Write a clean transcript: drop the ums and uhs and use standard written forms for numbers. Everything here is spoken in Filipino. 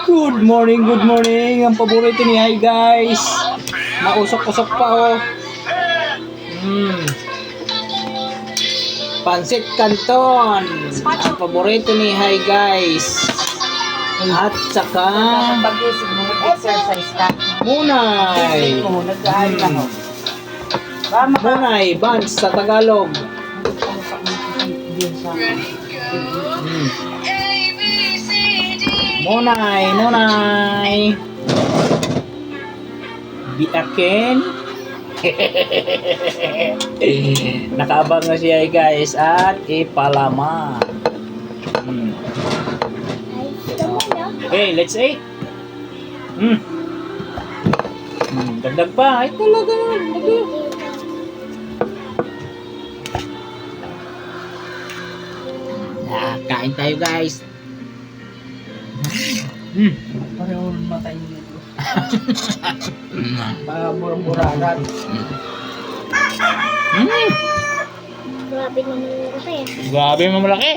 Good morning, good morning. Ang paborito ni Hi guys. Nausok-usok pa oh. Pansit Canton. Ang paborito ni Hi guys. At saka Pag-isip mo, mag-exercise ka. Munay. Oo, nag-aaral ka no. Munay, Bans sa Tagalog. Munay. Biakin. Nakaabang na siya guys at ipalama. Okay, let's eat. Dagdag pa. Ay talaga naman. Kain tayo guys. Pareho matay niyo. Murang-muraran. Grabe naman yung kasi. Grabe mamalaki.